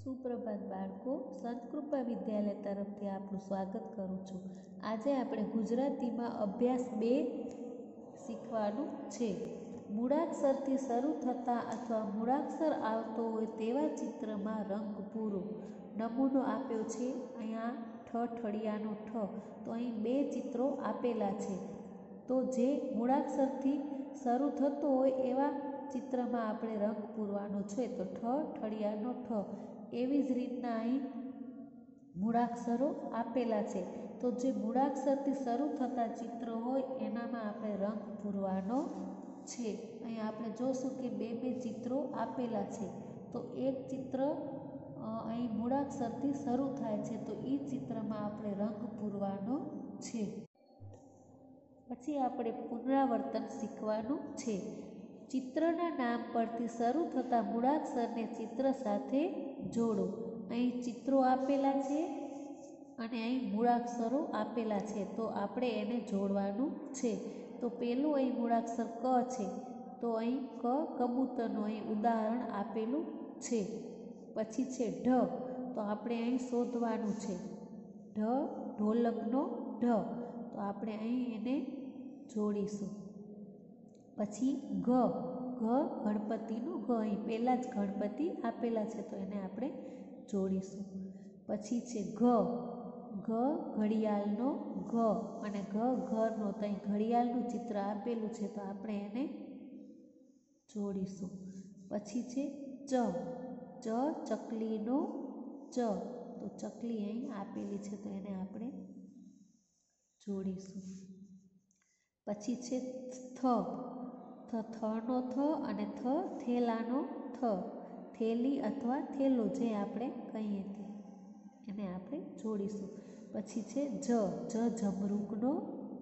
સુપ્રભાત બાળકો, સંતકૃપા વિદ્યાલય તરફથી આપનું સ્વાગત કરું છું। આજે આપણે ગુજરાતીમાં અભ્યાસ 2 શીખવાનું છે। મૂળાક્ષરથી શરૂ થતા અથવા મૂળાક્ષર આવતો હોય તેવા ચિત્રમાં રંગ પૂરો। નમૂનો આપ્યો છે અહીંયા ઠળિયાનો ઠ। તો અહીં 2 ચિત્રો આપેલા છે। તો જે મૂળાક્ષરથી શરૂ થતો હોય એવા ચિત્રમાં આપણે રંગ પૂરવાનો છે। તો ઠળિયાનો ઠ। એવી જ રીતના અહીં મૂળાક્ષરો આપેલા છે। તો જે મૂળાક્ષરથી શરૂ થતા ચિત્રો હોય એનામાં આપણે રંગ પૂરવાનો છે। અહીં આપણે જોશું કે 2 ચિત્રો આપેલા છે। તો એક ચિત્ર અહીં મૂળાક્ષરથી શરૂ થાય છે, તો એ ચિત્રમાં આપણે રંગ પૂરવાનો છે। પછી આપણે પુનરાવર્તન શીખવાનું છે। ચિત્રના નામ પરથી શરૂ થતા મૂળાક્ષરને ચિત્ર સાથે જોડો। અહીં ચિત્રો આપેલા છે અને અહીં મૂળાક્ષરો આપેલા છે, તો આપણે એને જોડવાનું છે। તો પહેલું અહીં મૂળાક્ષર ક છે, તો અહીં કબૂતરનું અહીં ઉદાહરણ આપેલું છે। પછી છે ઢ, તો આપણે અહીં શોધવાનું છે। ઢોલકનો ઢ, તો આપણે અહીં એને જોડીશું। પછી ઘ, ગણપતિનું ઘ, અહીં પહેલાં જ ગણપતિ આપેલા છે, તો એને આપણે જોડીશું। પછી છે ઘ, ઘડિયાળનો ઘ, અને ઘરનો, તો અહીં ઘડિયાળનું ચિત્ર આપેલું છે, તો આપણે એને જોડીશું। પછી છે ચકલીનો ચ, તો ચકલી અહીં આપેલી છે, તો એને આપણે જોડીશું। પછી છે થનો થ અને થેલાનો થ, થેલી અથવા થેલો જે આપણે કહીએ તે, એને આપણે જોડીશું। પછી છે જમરૂકનો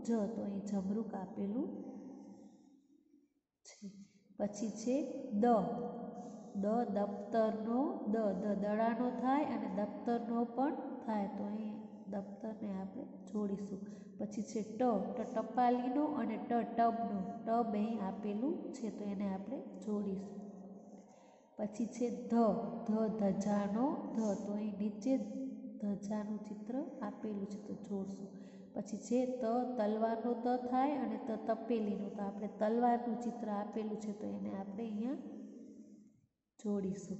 જ, તો અહીં જમરૂક આપેલું છે। પછી છે દફતરનો દડાનો થાય અને દફતરનો પણ થાય, તો અહીં દફતરને આપણે જોડીશું। પછી છે ટપાલીનો અને ટબનો, ટબ અહીં આપેલું છે, તો એને આપણે જોડીશું। પછી છે ધજાનો ધ, તો અહીં નીચે ધજાનું ચિત્ર આપેલું છે, તો જોડશું। પછી છે તલવારનો ત થાય અને તપેલીનું, તો આપણે તલવારનું ચિત્ર આપેલું છે, તો એને આપણે અહીંયા જોડીશું।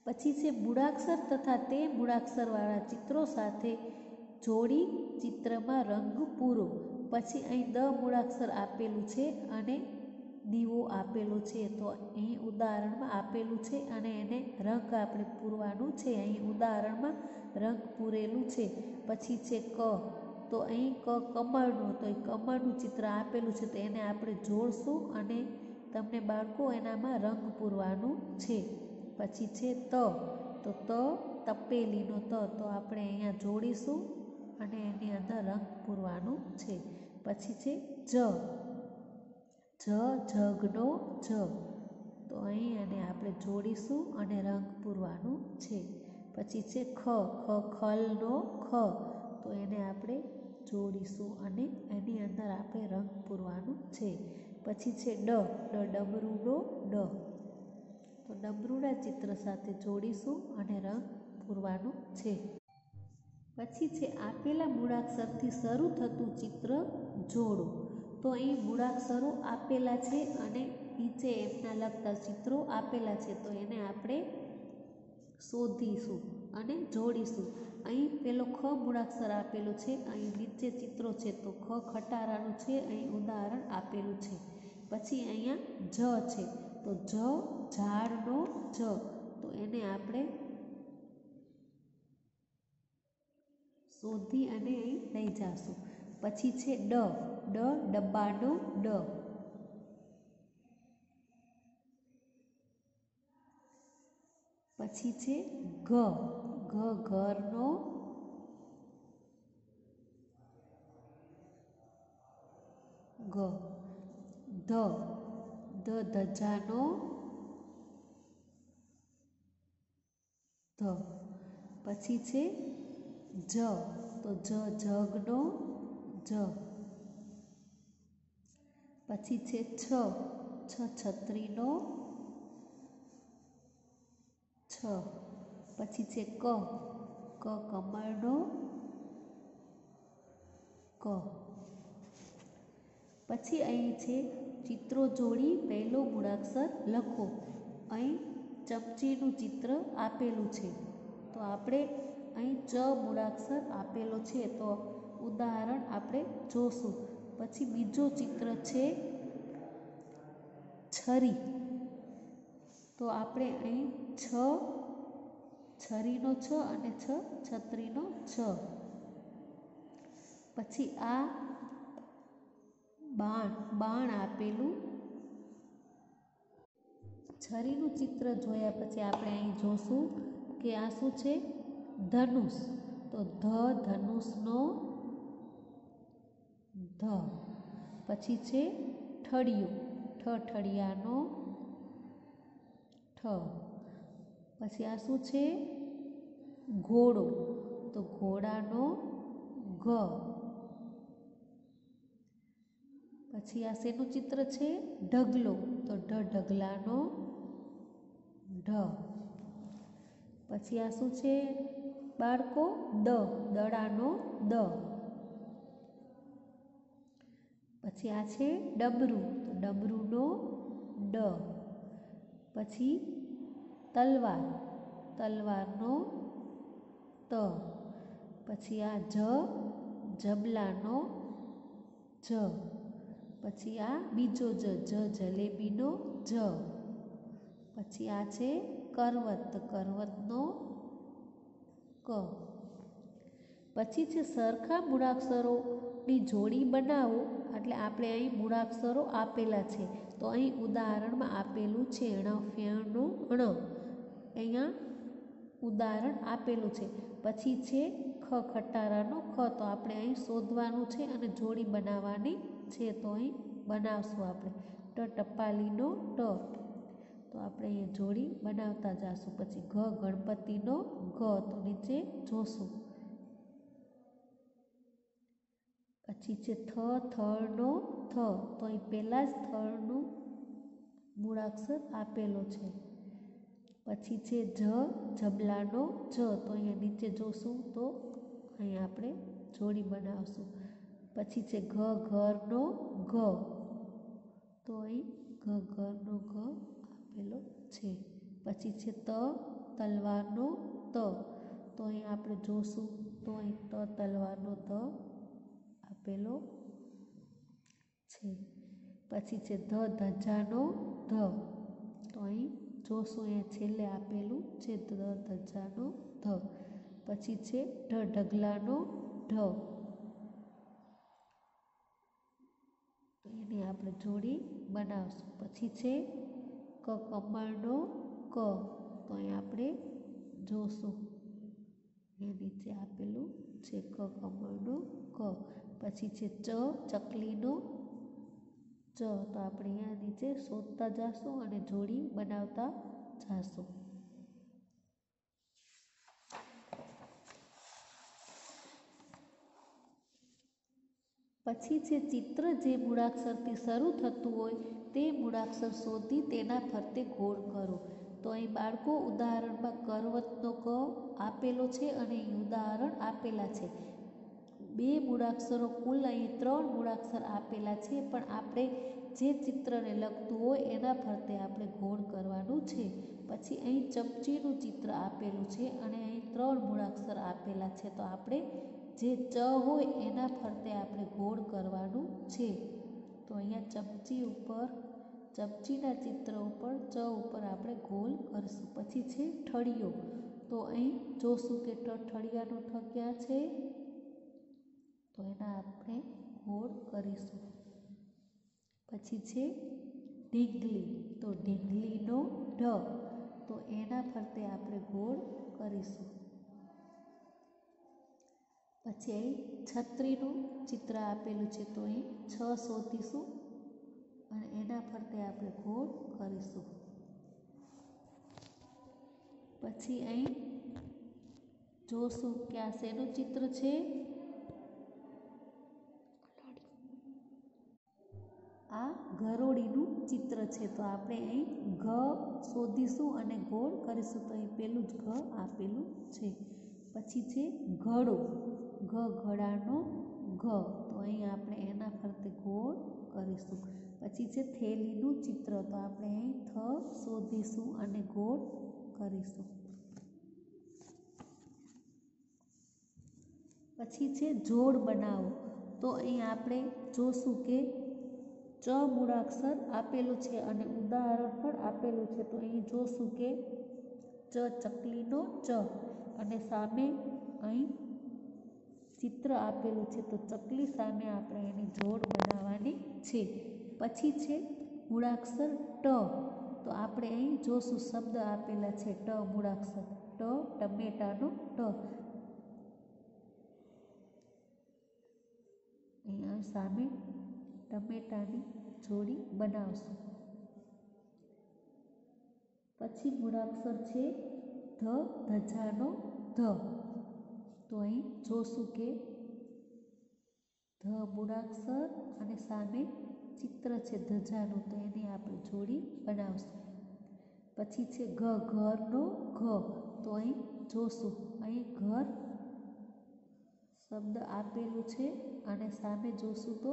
પછી છે મૂળાક્ષર તથા તે મૂળાક્ષરવાળા ચિત્રો સાથે જોડી ચિત્રમાં રંગ પૂરો। પછી અહીં દ મૂળાક્ષર આપેલું છે અને દીવો આપેલો છે, તો અહીં ઉદાહરણમાં આપેલું છે અને એને રંગ આપણે પૂરવાનું છે। અહીં ઉદાહરણમાં રંગ પૂરેલું છે। પછી છે ક, તો અહીં કમળનું, તો કમળનું ચિત્ર આપેલું છે, તો એને આપણે જોડશું અને તમને બાળકો એનામાં રંગ પૂરવાનું છે। પછી છે તો તપેલીનો ત, તો આપણે અહીંયા જોડીશું અને એની અંદર રંગ પૂરવાનું છે। પછી છે જગનો જ, તો અહીં એને આપણે જોડીશું અને રંગ પૂરવાનું છે। પછી છે ખલનો ખ, તો એને આપણે જોડીશું અને એની અંદર આપણે રંગ પૂરવાનું છે। પછી છે ડમરૂનો ડ, તો ડમરૂના ચિત્ર સાથે જોડીશું અને રંગ પૂરવાનું છે। પછી છે આપેલા મૂળાક્ષરથી શરૂ થતું ચિત્ર જોડો। તો અહીં મૂળાક્ષરો આપેલા છે અને નીચે એમના લગતા ચિત્રો આપેલા છે, તો એને આપણે શોધીશું અને જોડીશું। અહીં પેલો ખ મૂળાક્ષર આપેલું છે, અહીં નીચે ચિત્રો છે, તો ખટારાનું છે, અહીં ઉદાહરણ આપેલું છે। પછી અહીંયા છે, તો ઝાડનો જ, તો એને આપણે શોધી અને અહીં લઈ જઈશું। પછી છે ડબ્બાનો ડ, પછી છે ઘરનો ગ, ધજાનો ધ, પછી છે તો જગનો જ, પછી છે છત્રીનો છ, પછી છે ક, ક કમળનો ક. પછી અહીં છે ચિત્રો જોડી પહેલો મૂળાક્ષર લખો. અહીં ચમચીનું ચિત્ર આપેલું છે, તો આપણે અહીં ચ મૂળાક્ષર આપેલો છે, તો ઉદાહરણ આપણે જોશું. પછી બીજો ચિત્ર છે છરી, તો આપણે અહીં છ, છરીનો છ અને છત્રીનો છ. પછી આ બાણ આપેલું, છરીનું ચિત્ર જોયા પછી આપણે અહીં જોશું કે આ શું છે, ધનુષ, તો ધનુષનો ધ. પછી છે ઠળિયું, ઠળિયાનો ઠ. પછી આ શું છે, ઘોડો, તો ઘોડાનો ઘ. પછી આ શેનું ચિત્ર છે, ઢગલો, તો ઢગલાનો ઢ. પછી આ શું છે બાળકો, દડાનો દ. પછી આ છે ડમરું, તો ડમરુંનો ડ. પછી તલવાર, તલવારનો ત. પછી આ જબલાનો જ. પછી આ બીજો જલેબીનો જ. પછી આ છે કરવત, કરવતનો ક. પછી છે સરખા મૂળાક્ષરોની જોડી બનાવો, એટલે આપણે અહીં મૂળાક્ષરો આપેલા છે, તો અહીં ઉદાહરણમાં આપેલું છે ણનો ણ, અહીંયા ઉદાહરણ આપેલું છે. પછી છે ખટારાનો ખ, તો આપણે અહીં શોધવાનું છે અને જોડી બનાવવાની છે, તો અહીં બનાવશું આપણે. ટપાલીનો ટ, તો આપણે અહીંયા જોડી બનાવતા જઈશું. પછી ગણપતિનો ગ, તો નીચે જોશું. પછી છે થળનો થ, તો અહીં પહેલાં જ થળનું મૂળાક્ષર આપેલો છે. પછી છે જબલાનો જ, તો અહીંયા નીચે જોશું, તો અહીંયા આપણે જોડી બનાવશું. પછી છે ઘરનો ઘ, તો અહીં ઘરનો ઘ આપેલો છે. પછી છે તલવારનો ત, તો અહીં આપણે જોશું, તો અહીં તલવારનો ત આપેલો છે. પછી છે ધજાનો ધ, તો અહીં જોશું, અહીંયા છેલ્લે આપેલું છે ધજાનો ધ. પછી છે ઢગલાનો ઢ, તો એની આપણે જોડી બનાવશું. પછી છે કમળનો ક, તો અહીં આપણે જોશું, એ નીચે આપેલું છે કમળનો ક. પછી છે ચકલીનો ચ, તો આપણે અહીંયા નીચે શોધતા જઈશું અને જોડી બનાવતા જઈશું. પછી છે ચિત્ર જે મૂળાક્ષરથી શરૂ થતું હોય તે મૂળાક્ષર શોધી તેના ફરતે ગોળ કરો. તો અહીં બાળકો ઉદાહરણમાં કરવતનો ક આપેલો છે અને અહીં ઉદાહરણ આપેલા છે. બે મૂળાક્ષરો, કુલ અહીં 3 મૂળાક્ષર આપેલા છે, પણ આપણે જે ચિત્રને લગતું હોય એના ફરતે આપણે ગોળ કરવાનું છે. પછી અહીં ચમચીનું ચિત્ર આપેલું છે અને અહીં 3 મૂળાક્ષર આપેલા છે, તો આપણે જે ચ હોય એના ફરતે આપણે ગોળ કરવાનું છે. તો અહીંયા ચમચીના ચિત્ર ઉપર ચ ઉપર આપણે ગોળ કરીશું. પછી છે ઠળિયો, તો અહીં જોશું કે ઠળિયાનો ઠ ક્યાં છે, તો એના આપણે ગોળ કરીશું. પછી છે ઢીંગલી, તો ઢીંગલીનો ઢ, તો એના ફરતે આપણે ગોળ કરીશું. પછી અહીં છત્રીનું ચિત્ર આપેલું છે, તો અહીં છ શોધીશું અને એના ફરતે આપણે ગોળ કરીશું. પછી અહીં જોશું કે આ શેનું ચિત્ર છે, આ ગરોળીનું ચિત્ર છે, તો આપણે અહીં ઘ શોધીશું અને ગોળ કરીશું. તો અહીં પેલું જ ઘ આપેલું છે. પછી છે ઘડો, ઘડાનો ઘ, તો અહીં આપણે એના ફરતે ગોળ કરીશું. પછી છે થેલીનું ચિત્ર, તો આપણે અહીં થ શોધીશું અને ગોળ કરીશું. પછી છે જોડ બનાવો, તો અહીં આપણે જોશું કે ચ મૂળાક્ષર આપેલું છે અને ઉદાહરણ પણ આપેલું છે. તો અહીં જોશું કે ચકલીનો ચ અને સામે અહીં ચિત્ર આપેલું છે, તો ચકલી સામે આપણે એની જોડ બનાવવાની છે. પછી છે મૂળાક્ષર ટ, તો આપણે અહીં જોશું શબ્દ આપેલા છે ટ મૂળાક્ષર, ટમેટાનો ટ, અહીંયા સામે ટમેટાની જોડી બનાવશું. પછી મૂળાક્ષર છે ધજાનો ધ, તો અહીં જોશું કે ધ મૂળાક્ષર અને સામે ચિત્ર છે ધજાનું, તો એની આપણે જોડી બનાવશું. પછી છે ઘરનો ઘ, તો અહીં જોશું અહીં ઘર શબ્દ આપેલું છે અને સામે જોશું તો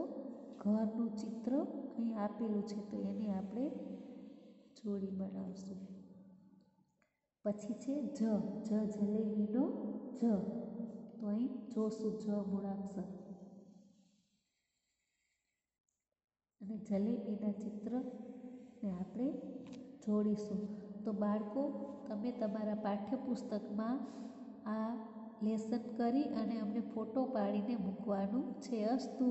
ઘરનું ચિત્ર અહીં આપેલું છે, તો એની આપણે જોડી બનાવશું. પછી છે જલેબીનો જ, તો અહીં જોશું જ મૂળાક્ષર અને જલેબીના ચિત્રને આપણે જોડીશું. તો બાળકો, તમે તમારા પાઠ્યપુસ્તકમાં આ લેસન કરી અને અમને ફોટો પાડીને મૂકવાનું છે. અસ્તુ.